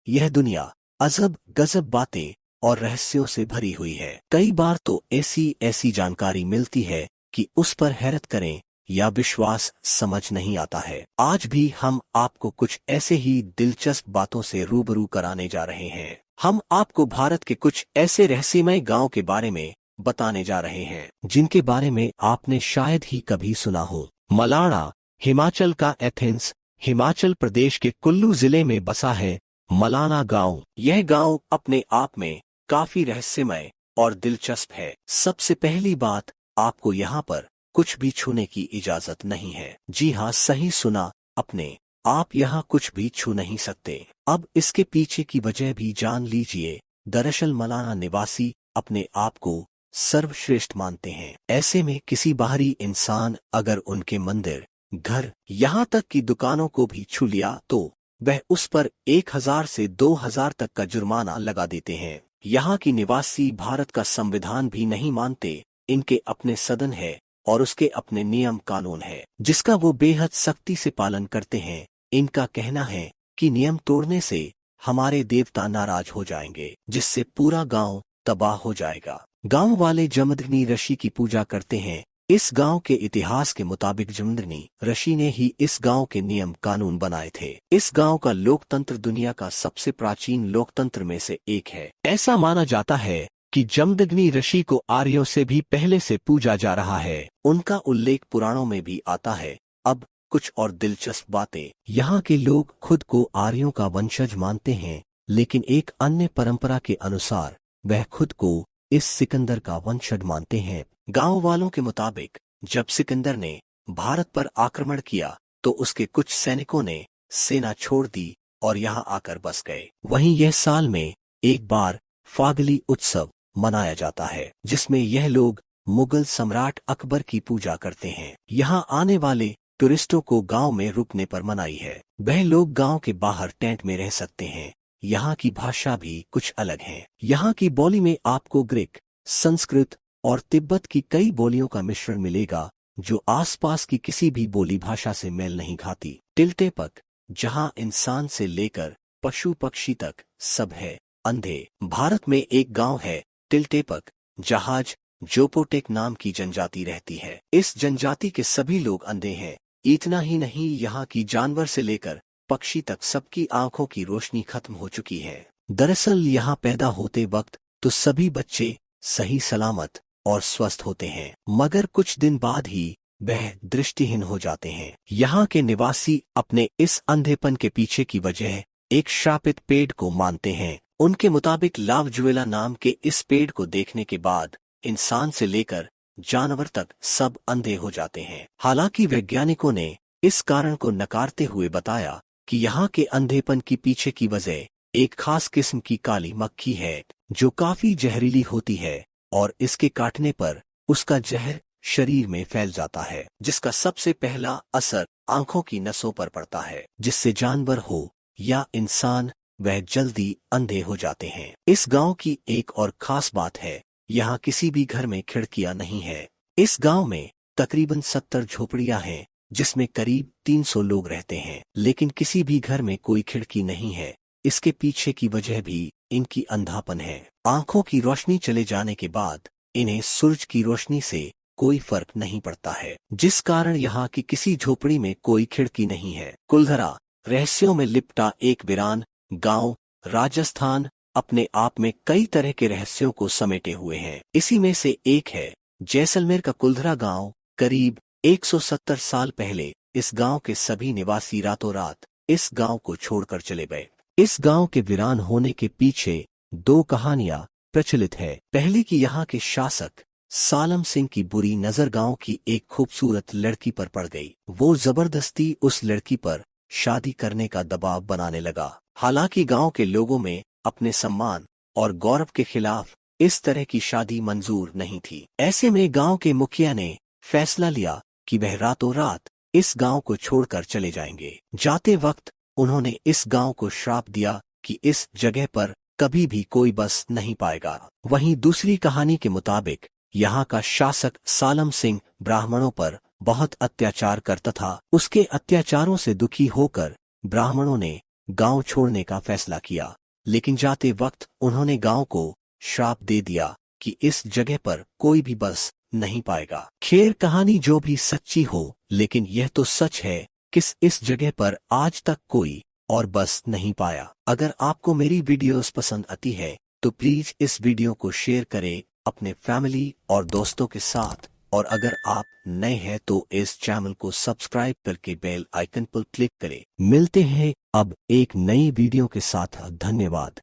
यह दुनिया अजब गजब बातें और रहस्यों से भरी हुई है। कई बार तो ऐसी ऐसी जानकारी मिलती है कि उस पर हैरत करें या विश्वास समझ नहीं आता है। आज भी हम आपको कुछ ऐसे ही दिलचस्प बातों से रूबरू कराने जा रहे हैं। हम आपको भारत के कुछ ऐसे रहस्यमय गांव के बारे में बताने जा रहे हैं जिनके बारे में आपने शायद ही कभी सुना हो। मलाणा, हिमाचल का एथेंस, हिमाचल प्रदेश के कुल्लू जिले में बसा है मलाना गांव। यह गांव अपने आप में काफी रहस्यमय और दिलचस्प है। सबसे पहली बात, आपको यहाँ पर कुछ भी छूने की इजाजत नहीं है। जी हाँ, सही सुना आपने, आप यहाँ कुछ भी छू नहीं सकते। अब इसके पीछे की वजह भी जान लीजिए। दरअसल मलाना निवासी अपने आप को सर्वश्रेष्ठ मानते हैं। ऐसे में किसी बाहरी इंसान अगर उनके मंदिर, घर, यहाँ तक की दुकानों को भी छू लिया तो वह उस पर 1000 से 2000 तक का जुर्माना लगा देते हैं। यहाँ की निवासी भारत का संविधान भी नहीं मानते। इनके अपने सदन है और उसके अपने नियम कानून है जिसका वो बेहद सख्ती से पालन करते हैं। इनका कहना है कि नियम तोड़ने से हमारे देवता नाराज हो जाएंगे, जिससे पूरा गांव तबाह हो जाएगा। गांव वाले जमदग्नि ऋषि की पूजा करते हैं। इस गांव के इतिहास के मुताबिक जमदग्नि ऋषि ने ही इस गांव के नियम कानून बनाए थे। इस गांव का लोकतंत्र दुनिया का सबसे प्राचीन लोकतंत्र में से एक है। ऐसा माना जाता है कि जमदग्नि ऋषि को आर्यों से भी पहले से पूजा जा रहा है। उनका उल्लेख पुराणों में भी आता है। अब कुछ और दिलचस्प बातें। यहाँ के लोग खुद को आर्यों का वंशज मानते हैं, लेकिन एक अन्य परंपरा के अनुसार वह खुद को इस सिकंदर का वंशज मानते हैं। गांव वालों के मुताबिक जब सिकंदर ने भारत पर आक्रमण किया तो उसके कुछ सैनिकों ने सेना छोड़ दी और यहाँ आकर बस गए। वहीं यह साल में एक बार फागली उत्सव मनाया जाता है, जिसमें यह लोग मुगल सम्राट अकबर की पूजा करते हैं। यहाँ आने वाले टूरिस्टों को गांव में रुकने पर मनाही है। वह लोग गांव के बाहर टेंट में रह सकते हैं। यहाँ की भाषा भी कुछ अलग है। यहाँ की बोली में आपको ग्रीक, संस्कृत और तिब्बत की कई बोलियों का मिश्रण मिलेगा, जो आसपास की किसी भी बोली भाषा से मेल नहीं खाती। टिल्टेपक, जहाँ इंसान से लेकर पशु पक्षी तक सब है। अंधे, भारत में एक गांव है टिल्टेपक, जहाज जोपोटेक नाम की जनजाति रहती है। इस जनजाति के सभी लोग अंधे हैं। इतना ही नहीं, यहाँ की जानवर से लेकर पक्षी तक सबकी आंखों की रोशनी खत्म हो चुकी है। दरअसल यहाँ पैदा होते वक्त तो सभी बच्चे सही सलामत और स्वस्थ होते हैं, मगर कुछ दिन बाद ही वह दृष्टिहीन हो जाते हैं। यहाँ के निवासी अपने इस अंधेपन के पीछे की वजह एक श्रापित पेड़ को मानते हैं। उनके मुताबिक लावजुएला नाम के इस पेड़ को देखने के बाद इंसान से लेकर जानवर तक सब अंधे हो जाते हैं। हालांकि वैज्ञानिकों ने इस कारण को नकारते हुए बताया कि यहाँ के अंधेपन की पीछे की वजह एक खास किस्म की काली मक्खी है, जो काफी जहरीली होती है और इसके काटने पर उसका जहर शरीर में फैल जाता है, जिसका सबसे पहला असर आंखों की नसों पर पड़ता है, जिससे जानवर हो या इंसान वह जल्दी अंधे हो जाते हैं। इस गांव की एक और खास बात है, यहाँ किसी भी घर में खिड़कियां नहीं है। इस गांव में तकरीबन 70 झोपड़ियां हैं, जिसमें करीब 300 लोग रहते हैं, लेकिन किसी भी घर में कोई खिड़की नहीं है। इसके पीछे की वजह भी इनकी अंधापन है। आंखों की रोशनी चले जाने के बाद इन्हें सूरज की रोशनी से कोई फर्क नहीं पड़ता है, जिस कारण यहाँ की किसी झोपड़ी में कोई खिड़की नहीं है। कुलधरा, रहस्यों में लिपटा एक वीरान गांव, राजस्थान अपने आप में कई तरह के रहस्यों को समेटे हुए हैं। इसी में से एक है जैसलमेर का कुलधरा गांव। करीब 170 साल पहले इस गांव के सभी निवासी रातों रात इस गांव को छोड़कर चले गए। इस गांव के वीरान होने के पीछे दो कहानियां प्रचलित है। पहली की यहाँ के शासक सालम सिंह की बुरी नजर गांव की एक खूबसूरत लड़की पर पड़ गई। वो जबरदस्ती उस लड़की पर शादी करने का दबाव बनाने लगा। हालांकि गांव के लोगों में अपने सम्मान और गौरव के खिलाफ इस तरह की शादी मंजूर नहीं थी। ऐसे में गांव के मुखिया ने फैसला लिया कि वह रातों रात इस गांव को छोड़कर चले जाएंगे। जाते वक्त उन्होंने इस गांव को श्राप दिया कि इस जगह पर कभी भी कोई बस नहीं पाएगा। वहीं दूसरी कहानी के मुताबिक यहाँ का शासक सालम सिंह ब्राह्मणों पर बहुत अत्याचार करता था। उसके अत्याचारों से दुखी होकर ब्राह्मणों ने गांव छोड़ने का फैसला किया, लेकिन जाते वक्त उन्होंने गांव को श्राप दे दिया कि इस जगह पर कोई भी बस नहीं पाएगा। खैर, कहानी जो भी सच्ची हो, लेकिन यह तो सच है कि इस जगह पर आज तक कोई और बस नहीं पाया। अगर आपको मेरी वीडियोस पसंद आती है तो प्लीज इस वीडियो को शेयर करें अपने फैमिली और दोस्तों के साथ, और अगर आप नए हैं तो इस चैनल को सब्सक्राइब करके बेल आइकन पर क्लिक करें। मिलते हैं अब एक नई वीडियो के साथ। धन्यवाद।